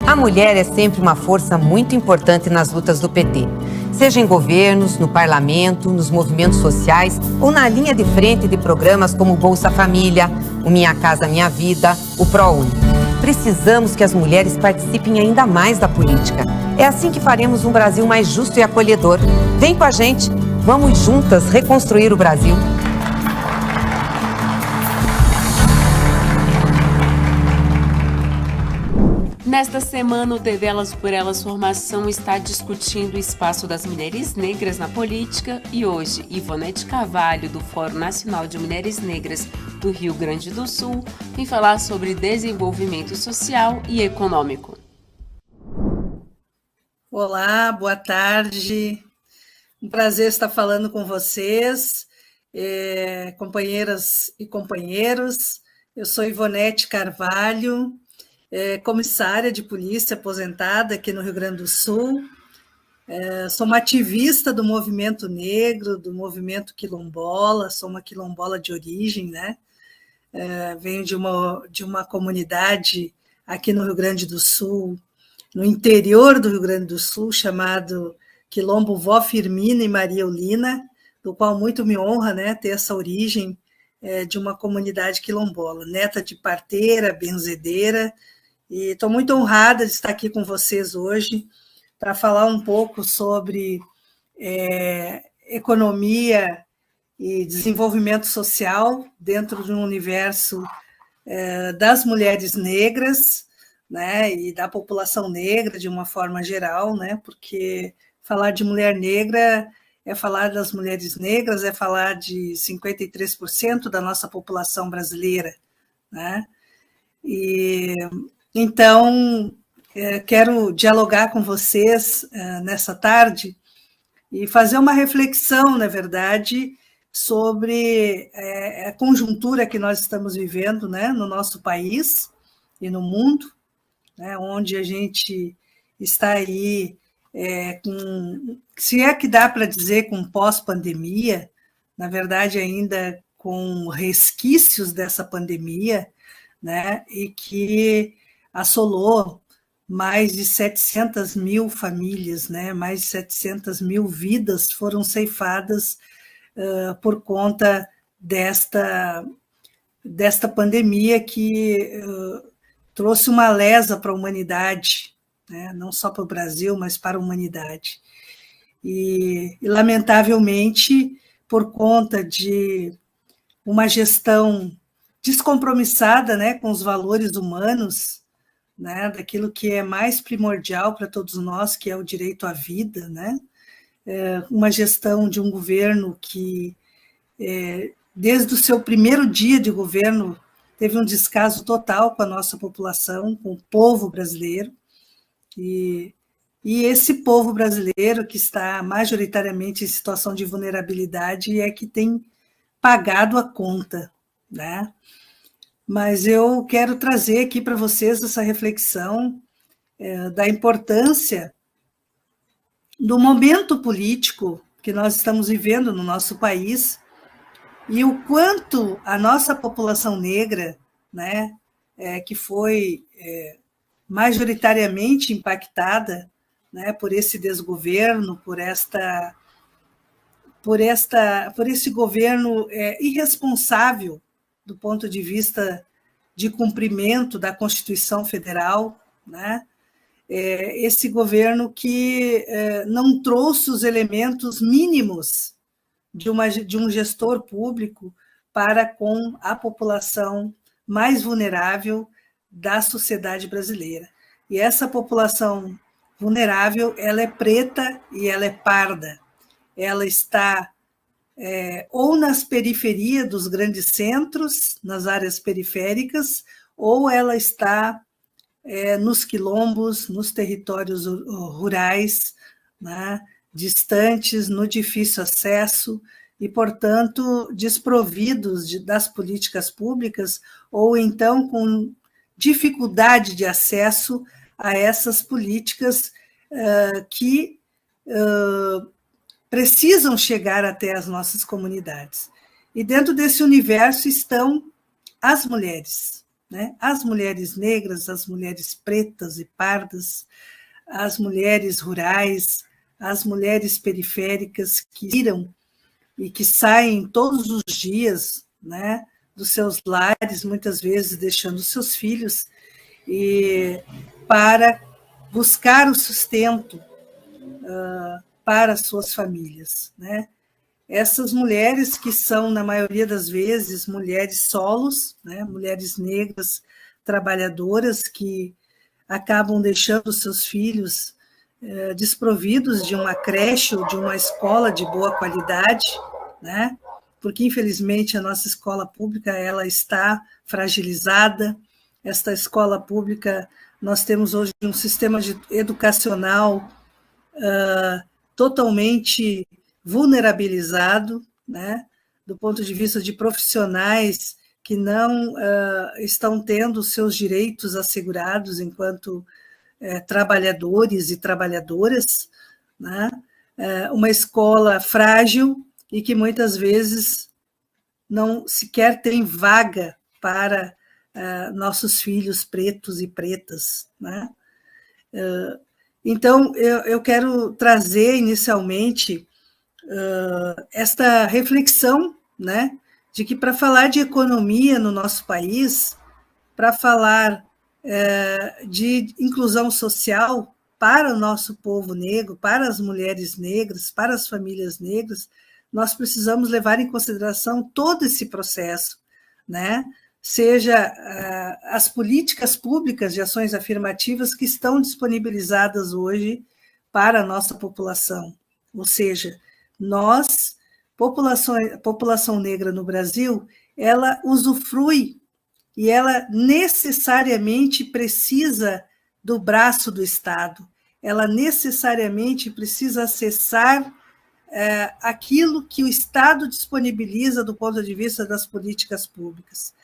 A mulher é sempre uma força muito importante nas lutas do PT. Seja em governos, no parlamento, nos movimentos sociais ou na linha de frente de programas como o Bolsa Família, o Minha Casa Minha Vida, o ProUni. Precisamos que as mulheres participem ainda mais da política. É assim que faremos um Brasil mais justo e acolhedor. Vem com a gente, vamos juntas reconstruir o Brasil. Nesta semana, o TV Elas por Elas Formação está discutindo o espaço das mulheres negras na política e hoje, Ivonete Carvalho, do Fórum Nacional de Mulheres Negras do Rio Grande do Sul, vem falar sobre desenvolvimento social e econômico. Olá, boa tarde. Um prazer estar falando com vocês, companheiras e companheiros. Eu sou Ivonete Carvalho, comissária de polícia aposentada aqui no Rio Grande do Sul. Sou uma ativista do movimento negro, do movimento quilombola, sou uma quilombola de origem, né? Venho de uma comunidade aqui no Rio Grande do Sul, no interior do Rio Grande do Sul, chamado Quilombo Vó Firmina e Maria Eulina, do qual muito me honra, né, ter essa origem de uma comunidade quilombola, neta de parteira, benzedeira, e estou muito honrada de estar aqui com vocês hoje para falar um pouco sobre economia e desenvolvimento social dentro de um universo das mulheres negras, né, e da população negra de uma forma geral, né, porque falar de mulher negra é falar das mulheres negras, é falar de 53% da nossa população brasileira, né, e então quero dialogar com vocês nessa tarde e fazer uma reflexão, na verdade, sobre a conjuntura que nós estamos vivendo, né, no nosso país e no mundo, né, onde a gente está aí se é que dá para dizer com pós-pandemia, na verdade ainda com resquícios dessa pandemia, né, e que assolou mais de 700 mil famílias, né, mais de 700 mil vidas foram ceifadas por conta desta pandemia que trouxe uma lesa para a humanidade, né, não só para o Brasil, mas para a humanidade. E lamentavelmente, por conta de uma gestão descompromissada, né, com os valores humanos, né, daquilo que é mais primordial para todos nós, que é o direito à vida, né, uma gestão de um governo que, desde o seu primeiro dia de governo, teve um descaso total com a nossa população, com o povo brasileiro, e esse povo brasileiro que está majoritariamente em situação de vulnerabilidade é que tem pagado a conta, né? Mas eu quero trazer aqui para vocês essa reflexão da importância do momento político que nós estamos vivendo no nosso país e o quanto a nossa população negra, né, que foi majoritariamente impactada, né, por esse desgoverno, por esse governo irresponsável do ponto de vista de cumprimento da Constituição Federal, né? Esse governo que não trouxe os elementos mínimos de um gestor público para com a população mais vulnerável da sociedade brasileira. E essa população vulnerável, ela é preta e ela é parda. Ela está ou nas periferias dos grandes centros, nas áreas periféricas, ou ela está nos quilombos, nos territórios rurais, né, distantes, no difícil acesso e, portanto, desprovidos das políticas públicas ou então com dificuldade de acesso a essas políticas que precisam chegar até as nossas comunidades. E dentro desse universo estão as mulheres, né? As mulheres negras, as mulheres pretas e pardas, as mulheres rurais, as mulheres periféricas que viram e que saem todos os dias, né, dos seus lares, muitas vezes deixando seus filhos, e para buscar o sustento para suas famílias, né? Essas mulheres que são, na maioria das vezes, mulheres solos, né, mulheres negras trabalhadoras que acabam deixando seus filhos desprovidos de uma creche ou de uma escola de boa qualidade, né? Porque, infelizmente, a nossa escola pública ela está fragilizada. Esta escola pública, nós temos hoje um sistema educacional totalmente vulnerabilizado, né? Do ponto de vista de profissionais que não estão tendo seus direitos assegurados enquanto trabalhadores e trabalhadoras, né? Uma escola frágil e que muitas vezes não sequer tem vaga para nossos filhos pretos e pretas, né? Então, eu quero trazer inicialmente esta reflexão, né, de que para falar de economia no nosso país, para falar de inclusão social para o nosso povo negro, para as mulheres negras, para as famílias negras, nós precisamos levar em consideração todo esse processo, né? Seja as políticas públicas de ações afirmativas que estão disponibilizadas hoje para a nossa população. Ou seja, nós, população negra no Brasil, ela usufrui e ela necessariamente precisa do braço do Estado, ela necessariamente precisa acessar aquilo que o Estado disponibiliza do ponto de vista das políticas públicas.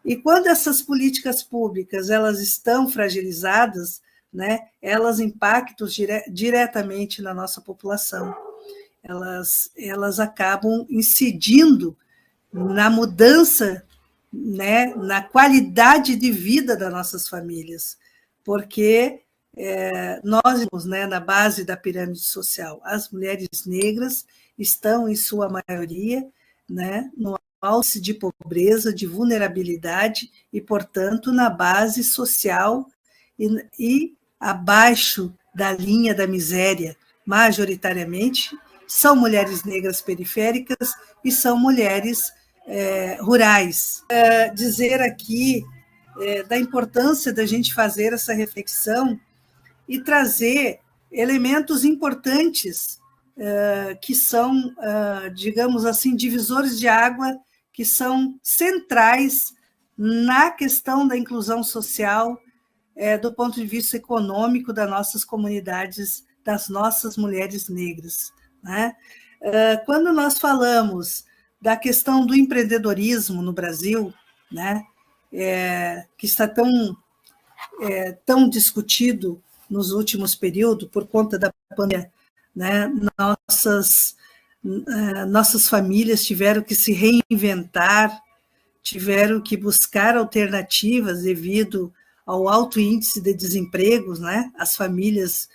E quando essas políticas públicas elas estão fragilizadas, né, elas impactam diretamente na nossa população. Elas acabam incidindo na mudança, né, na qualidade de vida das nossas famílias, porque nós estamos, né, na base da pirâmide social. As mulheres negras estão, em sua maioria, né, no alce de pobreza, de vulnerabilidade e, portanto, na base social e abaixo da linha da miséria, majoritariamente, são mulheres negras periféricas e são mulheres rurais. Dizer aqui da importância da gente fazer essa reflexão e trazer elementos importantes que são, digamos assim, divisores de água, que são centrais na questão da inclusão social, do ponto de vista econômico das nossas comunidades, das nossas mulheres negras, né? Quando nós falamos da questão do empreendedorismo no Brasil, né, que está tão discutido nos últimos períodos por conta da pandemia, né, nossas famílias tiveram que se reinventar, tiveram que buscar alternativas devido ao alto índice de desemprego, né? As famílias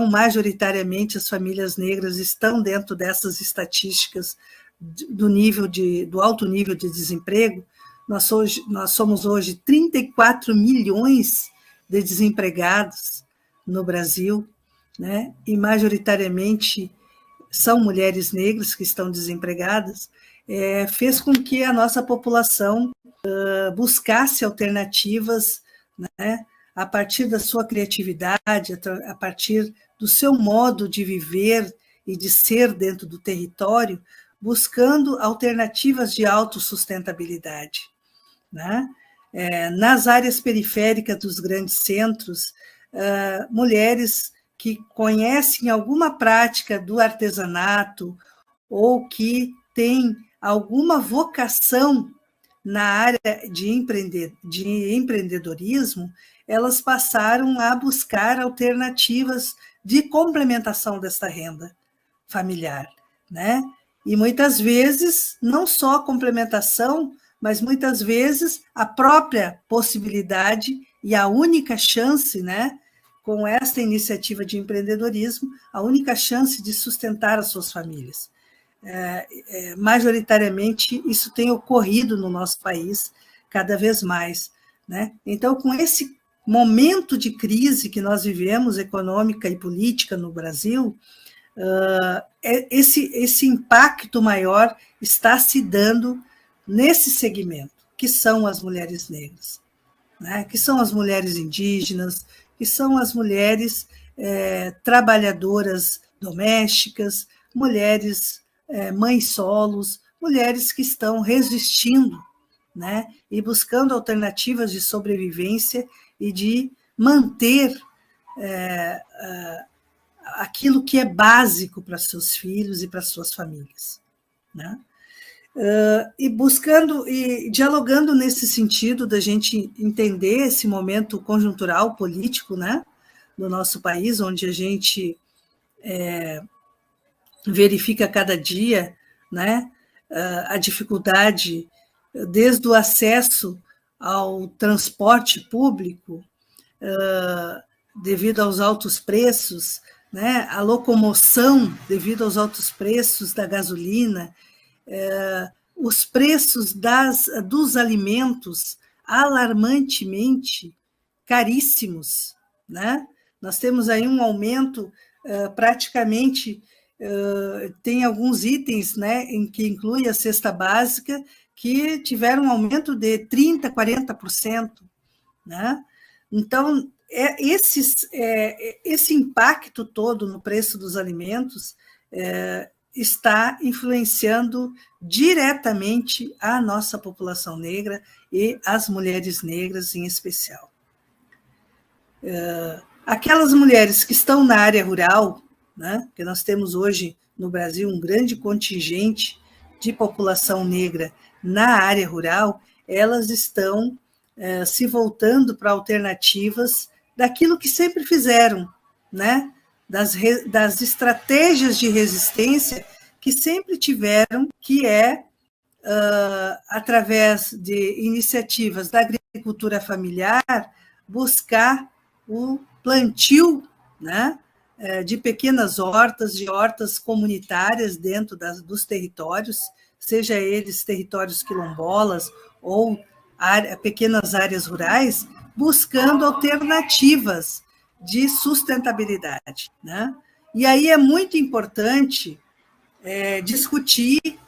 majoritariamente as famílias negras estão dentro dessas estatísticas do alto nível de desemprego. Nós somos hoje 34 milhões de desempregados no Brasil, né? E majoritariamente são mulheres negras que estão desempregadas, fez com que a nossa população buscasse alternativas, né, a partir da sua criatividade, a partir do seu modo de viver e de ser dentro do território, buscando alternativas de autossustentabilidade, né? Nas áreas periféricas dos grandes centros, mulheres que conhecem alguma prática do artesanato ou que têm alguma vocação na área de empreendedorismo, elas passaram a buscar alternativas de complementação desta renda familiar, né? E muitas vezes, não só complementação, mas muitas vezes a própria possibilidade e a única chance, né, com esta iniciativa de empreendedorismo, a única chance de sustentar as suas famílias. Majoritariamente, isso tem ocorrido no nosso país cada vez mais, né? Então, com esse momento de crise que nós vivemos, econômica e política no Brasil, esse impacto maior está se dando nesse segmento, que são as mulheres negras, né? Que são as mulheres indígenas, que são as mulheres trabalhadoras domésticas, mulheres mães solos, mulheres que estão resistindo, né? E buscando alternativas de sobrevivência e de manter aquilo que é básico para seus filhos e para suas famílias, né? E buscando e dialogando nesse sentido da gente entender esse momento conjuntural político, né, no nosso país, onde a gente verifica cada dia, né, a dificuldade desde o acesso ao transporte público, devido aos altos preços, né, a locomoção devido aos altos preços da gasolina, os preços dos alimentos alarmantemente caríssimos, né? Nós temos aí um aumento praticamente, tem alguns itens, né, em que inclui a cesta básica, que tiveram um aumento de 30%, 40%, né? Então, esse impacto todo no preço dos alimentos está influenciando diretamente a nossa população negra e as mulheres negras em especial. Aquelas mulheres que estão na área rural, né, que nós temos hoje no Brasil um grande contingente de população negra na área rural, elas estão se voltando para alternativas daquilo que sempre fizeram, né? Das estratégias de resistência que sempre tiveram, que através de iniciativas da agricultura familiar, buscar o plantio, né, de pequenas hortas, de hortas comunitárias dentro dos territórios, seja eles territórios quilombolas ou pequenas áreas rurais, buscando alternativas de sustentabilidade, né? E aí é muito importante discutir,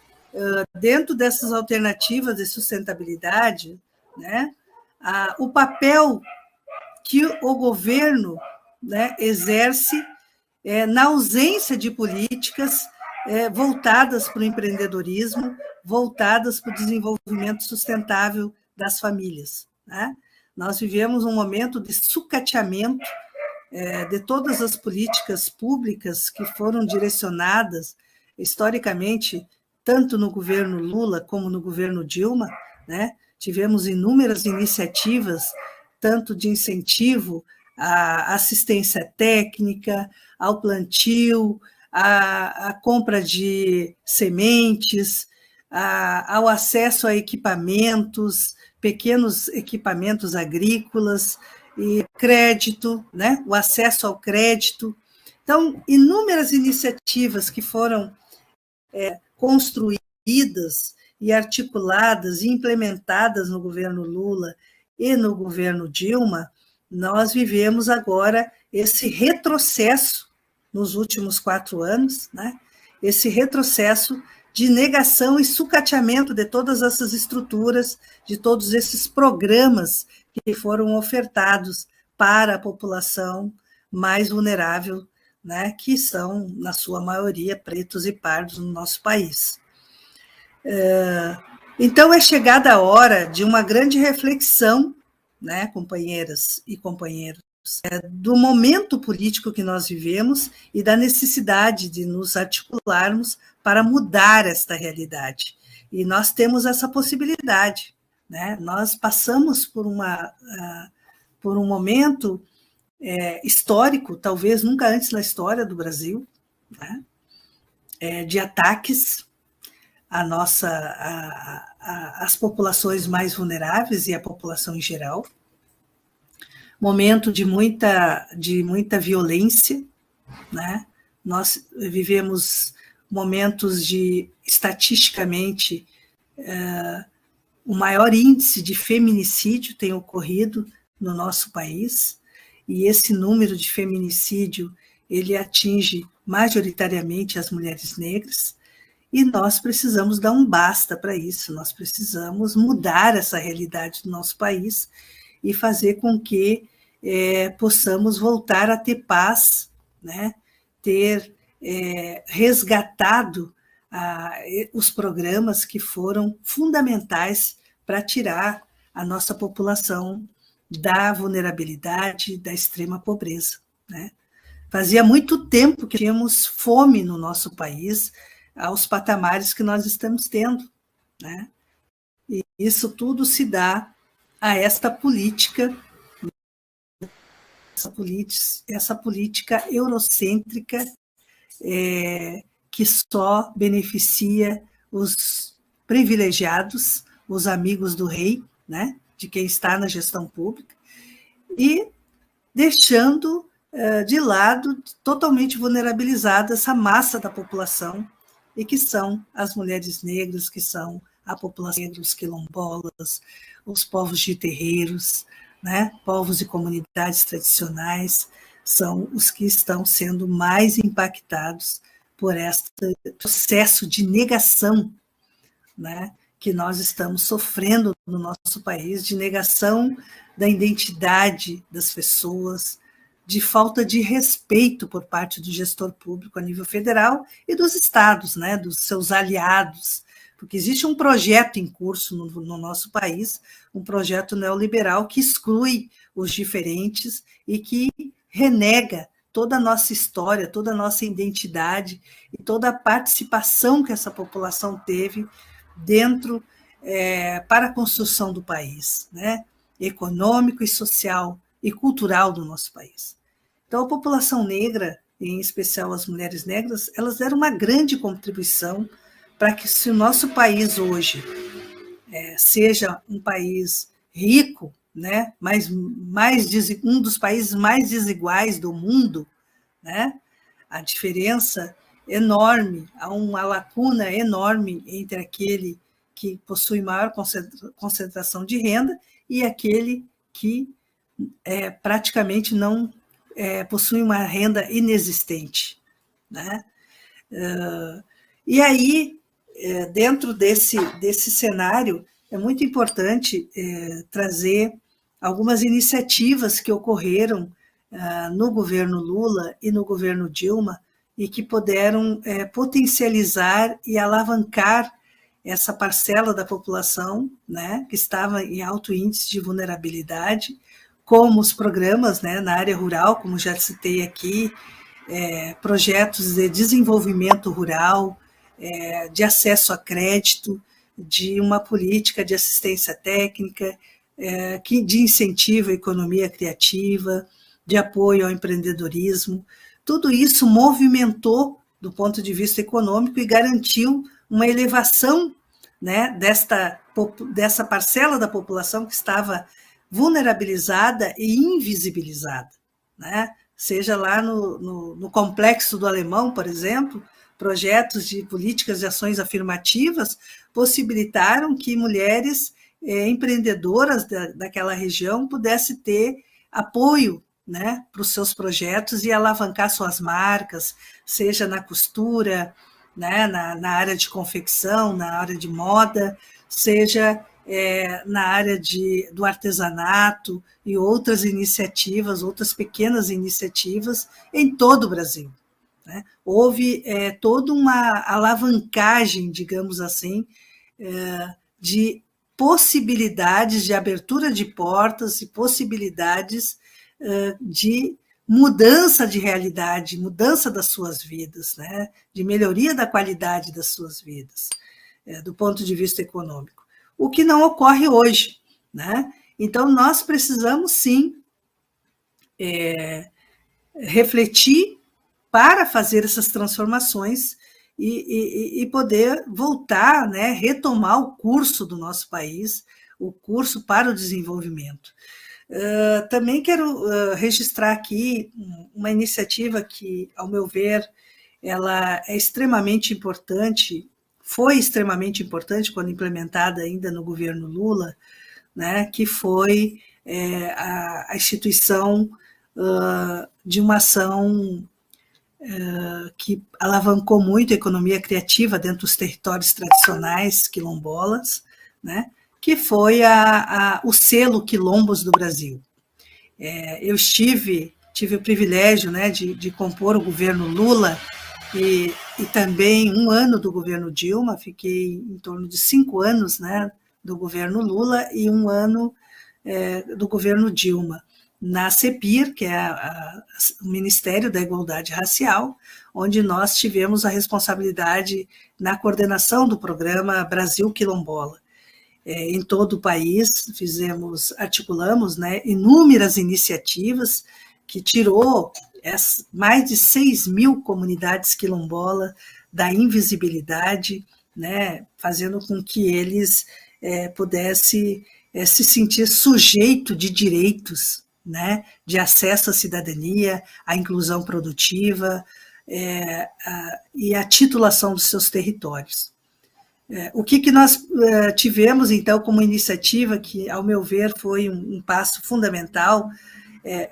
dentro dessas alternativas de sustentabilidade, né, o papel que o governo, né, exerce na ausência de políticas voltadas para o empreendedorismo, voltadas para o desenvolvimento sustentável das famílias, né? Nós vivemos um momento de sucateamento de todas as políticas públicas que foram direcionadas historicamente, tanto no governo Lula como no governo Dilma, né? Tivemos inúmeras iniciativas, tanto de incentivo à assistência técnica, ao plantio, à compra de sementes, ao acesso a equipamentos, pequenos equipamentos agrícolas, e crédito, né? O acesso ao crédito. Então, inúmeras iniciativas que foram construídas e articuladas e implementadas no governo Lula e no governo Dilma, nós vivemos agora esse retrocesso nos últimos 4 anos, né? Esse retrocesso de negação e sucateamento de todas essas estruturas, de todos esses programas que foram ofertados para a população mais vulnerável, né, que são, na sua maioria, pretos e pardos no nosso país. Então, é chegada a hora de uma grande reflexão, né, companheiras e companheiros, do momento político que nós vivemos e da necessidade de nos articularmos para mudar esta realidade. E nós temos essa possibilidade, né? Nós passamos por um momento histórico, talvez nunca antes na história do Brasil, né? De ataques as populações mais vulneráveis e a população em geral. Momento de muita violência, né? Nós vivemos momentos de, estatisticamente, o maior índice de feminicídio tem ocorrido no nosso país, e esse número de feminicídio ele atinge majoritariamente as mulheres negras, e nós precisamos dar um basta para isso, nós precisamos mudar essa realidade do nosso país e fazer com que possamos voltar a ter paz, né? Ter resgatado os programas que foram fundamentais para tirar a nossa população da vulnerabilidade, da extrema pobreza, né? Fazia muito tempo que tínhamos fome no nosso país, aos patamares que nós estamos tendo, né? E isso tudo se dá a esta política, essa política eurocêntrica que só beneficia os privilegiados, os amigos do rei, né? De quem está na gestão pública, e deixando de lado, totalmente vulnerabilizada, essa massa da população, e que são as mulheres negras, que são a população negra, os quilombolas, os povos de terreiros, né? Povos e comunidades tradicionais, são os que estão sendo mais impactados por este processo de negação, né? Que nós estamos sofrendo no nosso país, de negação da identidade das pessoas, de falta de respeito por parte do gestor público a nível federal e dos estados, né, dos seus aliados, porque existe um projeto em curso no nosso país, um projeto neoliberal que exclui os diferentes e que renega toda a nossa história, toda a nossa identidade e toda a participação que essa população teve dentro para a construção do país, né, econômico e social e cultural do nosso país. Então, a população negra, em especial as mulheres negras, elas deram uma grande contribuição para que, se o nosso país hoje seja um país rico, né, mas um dos países mais desiguais do mundo, né, a diferença enorme, há uma lacuna enorme entre aquele que possui maior concentração de renda e aquele que praticamente não possui uma renda inexistente, né? E aí, dentro desse cenário, é muito importante trazer algumas iniciativas que ocorreram no governo Lula e no governo Dilma e que puderam potencializar e alavancar essa parcela da população, né, que estava em alto índice de vulnerabilidade, como os programas, né, na área rural, como já citei aqui, projetos de desenvolvimento rural, de acesso a crédito, de uma política de assistência técnica, de incentivo à economia criativa, de apoio ao empreendedorismo. Tudo isso movimentou do ponto de vista econômico e garantiu uma elevação, né, dessa parcela da população que estava vulnerabilizada e invisibilizada, né? Seja lá no Complexo do Alemão, por exemplo, projetos de políticas de ações afirmativas possibilitaram que mulheres empreendedoras daquela região pudessem ter apoio, né, para os seus projetos e alavancar suas marcas, seja na costura, né, na área de confecção, na área de moda, seja na área do artesanato e outras iniciativas, outras pequenas iniciativas em todo o Brasil, né? Houve toda uma alavancagem, digamos assim, de possibilidades de abertura de portas e possibilidades de mudança de realidade, mudança das suas vidas, né? De melhoria da qualidade das suas vidas, do ponto de vista econômico. O que não ocorre hoje, né? Então, nós precisamos, sim, refletir para fazer essas transformações e poder voltar, né, retomar o curso do nosso país, o curso para o desenvolvimento. Também quero registrar aqui uma iniciativa que, ao meu ver, ela é extremamente importante, foi extremamente importante quando implementada ainda no governo Lula, né, que foi a instituição de uma ação que alavancou muito a economia criativa dentro dos territórios tradicionais quilombolas, né, que foi o selo Quilombos do Brasil. Eu tive o privilégio, né, de compor o governo Lula e também um ano do governo Dilma, fiquei em torno de 5 anos, né, do governo Lula e um ano do governo Dilma, na CEPIR, que é o Ministério da Igualdade Racial, onde nós tivemos a responsabilidade na coordenação do programa Brasil Quilombola. Em todo o país, articulamos, né, inúmeras iniciativas que tirou mais de 6.000 comunidades quilombolas da invisibilidade, né, fazendo com que eles pudessem se sentir sujeito de direitos, né, de acesso à cidadania, à inclusão produtiva e à titulação dos seus territórios. O que nós tivemos, então, como iniciativa, que, ao meu ver, foi um passo fundamental,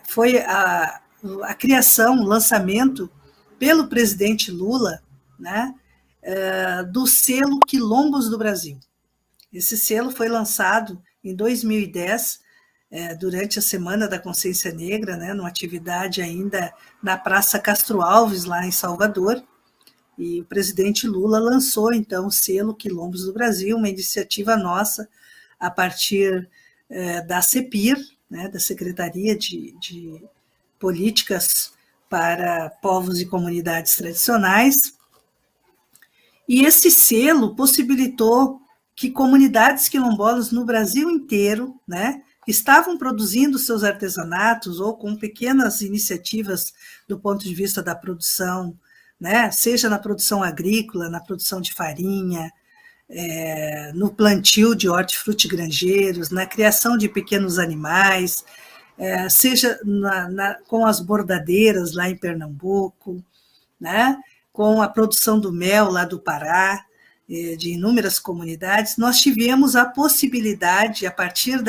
foi a criação, o lançamento, pelo presidente Lula, né, do selo Quilombos do Brasil. Esse selo foi lançado em 2010, durante a Semana da Consciência Negra, né, numa atividade ainda na Praça Castro Alves, lá em Salvador, e o presidente Lula lançou, então, o selo Quilombos do Brasil, uma iniciativa nossa, a partir da CEPIR, né, da Secretaria de Políticas para Povos e Comunidades Tradicionais, e esse selo possibilitou que comunidades quilombolas no Brasil inteiro, né, estavam produzindo seus artesanatos ou com pequenas iniciativas do ponto de vista da produção, né, seja na produção agrícola, na produção de farinha, no plantio de hortifrutigranjeiros, na criação de pequenos animais, seja com as bordadeiras lá em Pernambuco, né, com a produção do mel lá do Pará, de inúmeras comunidades, nós tivemos a possibilidade, a partir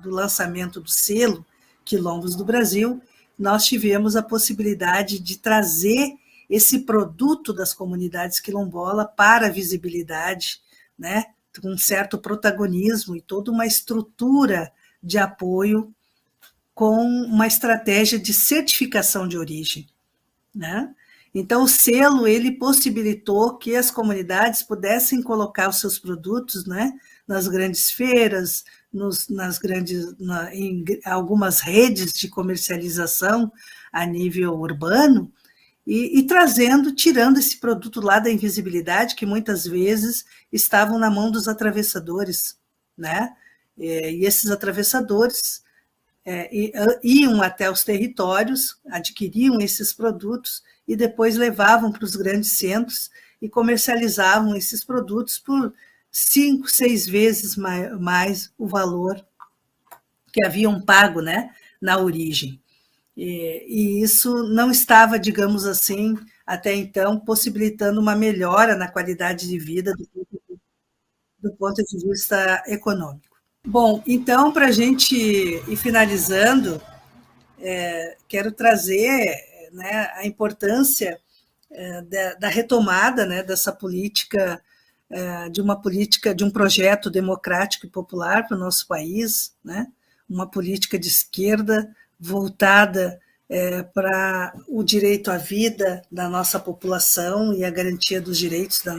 do lançamento do selo Quilombos do Brasil, nós tivemos a possibilidade de trazer esse produto das comunidades quilombolas para a visibilidade, né, com um certo protagonismo e toda uma estrutura de apoio com uma estratégia de certificação de origem, né? Então, o selo, ele possibilitou que as comunidades pudessem colocar os seus produtos, né, nas grandes feiras, em algumas redes de comercialização a nível urbano, e tirando esse produto lá da invisibilidade, que muitas vezes estavam na mão dos atravessadores, né? E esses atravessadores iam até os territórios, adquiriam esses produtos e depois levavam para os grandes centros e comercializavam esses produtos por 5, 6 vezes mais o valor que haviam pago, né, na origem. E isso não estava, digamos assim, até então, possibilitando uma melhora na qualidade de vida do ponto de vista econômico. Bom, então, para a gente ir finalizando, quero trazer, né, a importância da retomada, né, dessa política, de um projeto democrático e popular para o nosso país, né, uma política de esquerda voltada para o direito à vida da nossa população e a garantia dos direitos da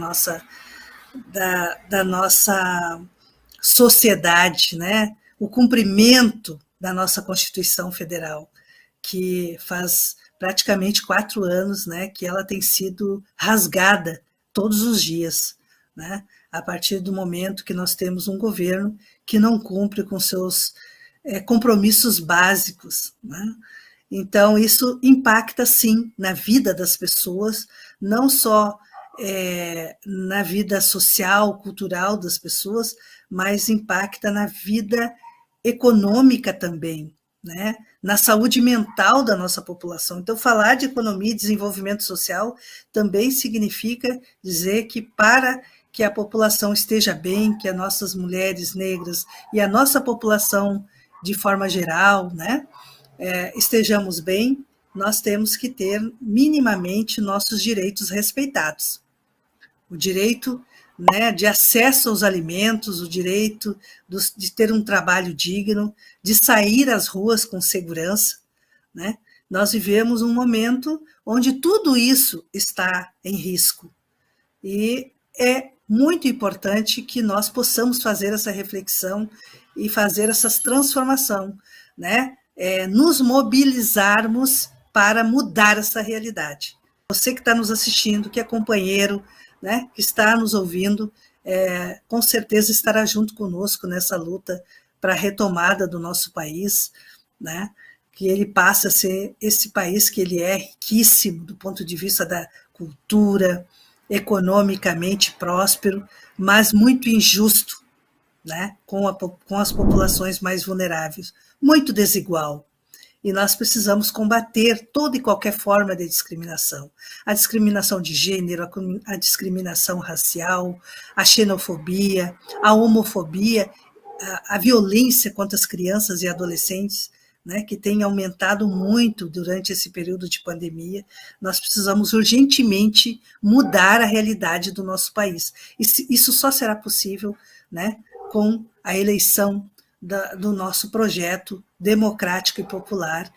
nossa sociedade, né, o cumprimento da nossa Constituição Federal, que faz praticamente 4 anos, né, que ela tem sido rasgada todos os dias, né, a partir do momento que nós temos um governo que não cumpre com seus compromissos básicos, né? Então, isso impacta, sim, na vida das pessoas, não só na vida social, cultural das pessoas, mas impacta na vida econômica também, né? Na saúde mental da nossa população. Então, falar de economia e desenvolvimento social também significa dizer que para que a população esteja bem, que as nossas mulheres negras e a nossa população de forma geral, né, estejamos bem, nós temos que ter minimamente nossos direitos respeitados. O direito, né, de acesso aos alimentos, o direito de ter um trabalho digno, de sair às ruas com segurança, né? Nós vivemos um momento onde tudo isso está em risco. E é muito importante que nós possamos fazer essa reflexão e fazer essa transformação, né? Nos mobilizarmos para mudar essa realidade. Você que está nos assistindo, que é companheiro, né, que está nos ouvindo, com certeza estará junto conosco nessa luta para a retomada do nosso país, né, que ele passe a ser esse país que ele é riquíssimo do ponto de vista da cultura, economicamente próspero, mas muito injusto, né, com as populações mais vulneráveis, muito desigual. E nós precisamos combater toda e qualquer forma de discriminação. A discriminação de gênero, a discriminação racial, a xenofobia, a homofobia, a violência contra as crianças e adolescentes, né, que tem aumentado muito durante esse período de pandemia. Nós precisamos urgentemente mudar a realidade do nosso país. Isso só será possível, né, com a eleição do nosso projeto democrático e popular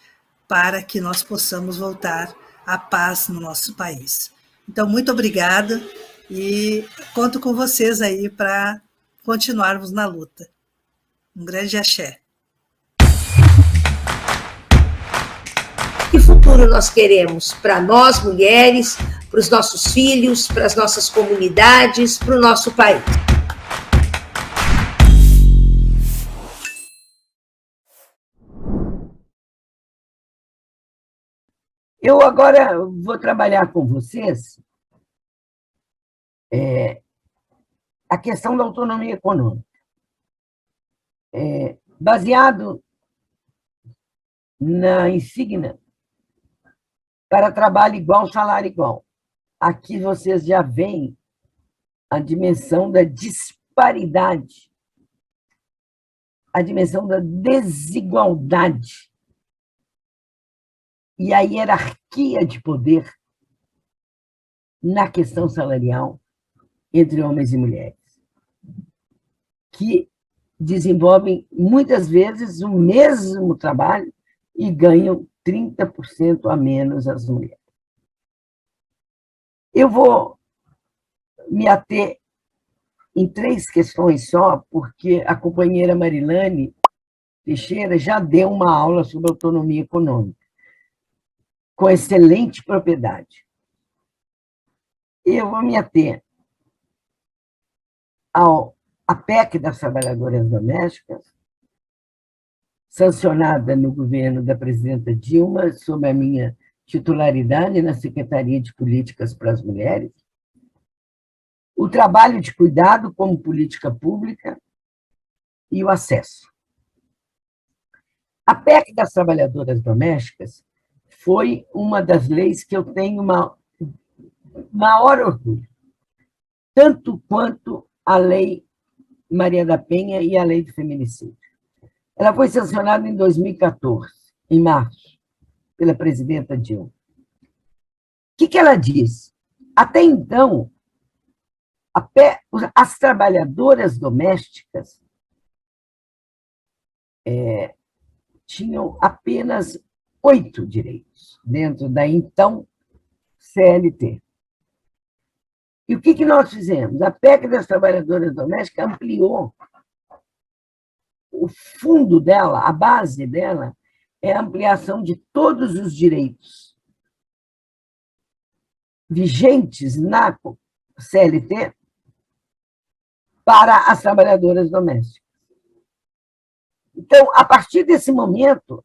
para que nós possamos voltar à paz no nosso país. Então, muito obrigada e conto com vocês aí para continuarmos na luta. Um grande axé. Que futuro nós queremos para nós, mulheres, para os nossos filhos, para as nossas comunidades, para o nosso país? Eu agora vou trabalhar com vocês a questão da autonomia econômica. Baseado na insígnia para trabalho igual, salário igual. Aqui vocês já veem a dimensão da disparidade, a dimensão da desigualdade e a hierarquia de poder na questão salarial entre homens e mulheres, que desenvolvem, muitas vezes, o mesmo trabalho e ganham 30% a menos as mulheres. Eu vou me ater em 3 questões só, porque a companheira Marilane Teixeira já deu uma aula sobre autonomia econômica, com excelente propriedade. Eu vou me ater à PEC das trabalhadoras domésticas, sancionada no governo da presidenta Dilma, sob a minha titularidade na Secretaria de Políticas para as Mulheres, o trabalho de cuidado como política pública e o acesso. A PEC das trabalhadoras domésticas foi uma das leis que eu tenho maior orgulho, tanto quanto a Lei Maria da Penha e a Lei do Feminicídio. Ela foi sancionada em 2014, em março, pela presidenta Dilma. O que ela diz? Até então, as trabalhadoras domésticas tinham apenas 8 direitos dentro da, então, CLT. E o que nós fizemos? A PEC das trabalhadoras domésticas ampliou o fundo dela, a base dela, é a ampliação de todos os direitos vigentes na CLT para as trabalhadoras domésticas. Então, a partir desse momento,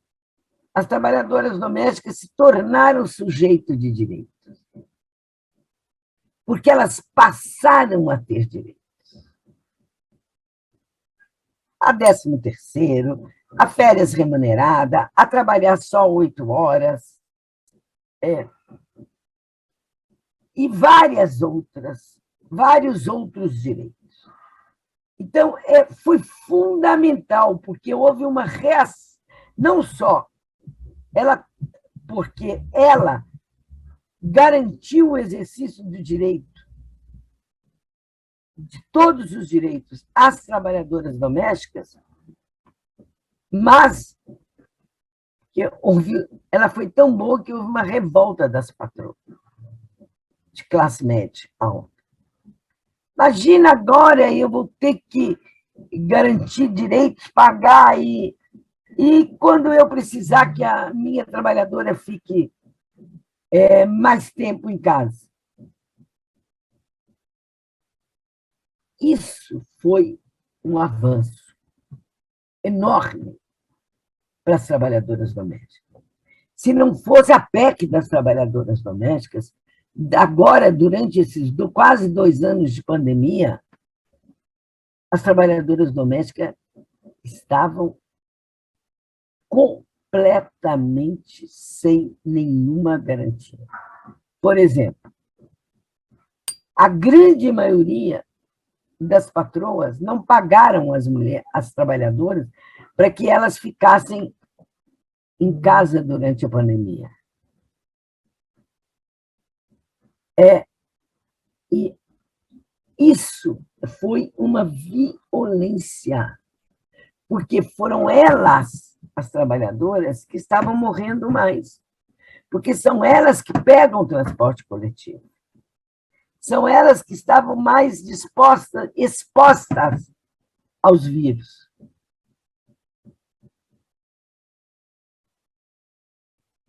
as trabalhadoras domésticas se tornaram sujeito de direitos. porque elas passaram a ter direitos. A 13º, a férias remunerada, a trabalhar só 8 horas, e vários outros direitos. Então, foi fundamental, porque houve uma reação, não só porque ela garantiu o exercício do direito, de todos os direitos às trabalhadoras domésticas, mas ela foi tão boa que houve uma revolta das patroas, de classe média alta. Imagina agora, eu vou ter que garantir direitos, pagar, e quando eu precisar que a minha trabalhadora fique mais tempo em casa. Isso foi um avanço enorme para as trabalhadoras domésticas. Se não fosse a PEC das trabalhadoras domésticas, agora, durante esses quase 2 anos de pandemia, as trabalhadoras domésticas estavam completamente sem nenhuma garantia. Por exemplo, a grande maioria das patroas não pagaram as trabalhadoras para que elas ficassem em casa durante a pandemia. E isso foi uma violência, porque foram elas, as trabalhadoras, que estavam morrendo mais, porque são elas que pegam o transporte coletivo, são elas que estavam mais expostas aos vírus.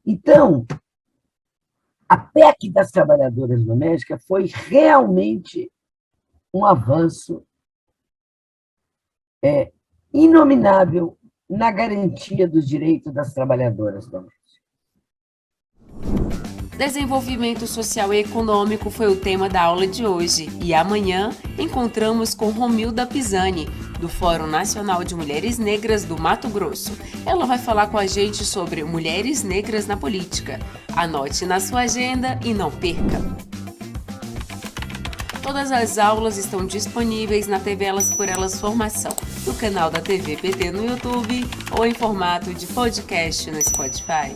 Então, a PEC das trabalhadoras domésticas foi realmente um avanço inominável na garantia dos direitos das trabalhadoras domésticas. Desenvolvimento social e econômico foi o tema da aula de hoje e amanhã encontramos com Romilda Pisani, do Fórum Nacional de Mulheres Negras do Mato Grosso. Ela vai falar com a gente sobre mulheres negras na política. Anote na sua agenda e não perca! Todas as aulas estão disponíveis na TV Elas por Elas Formação, no canal da TV PT no YouTube ou em formato de podcast no Spotify.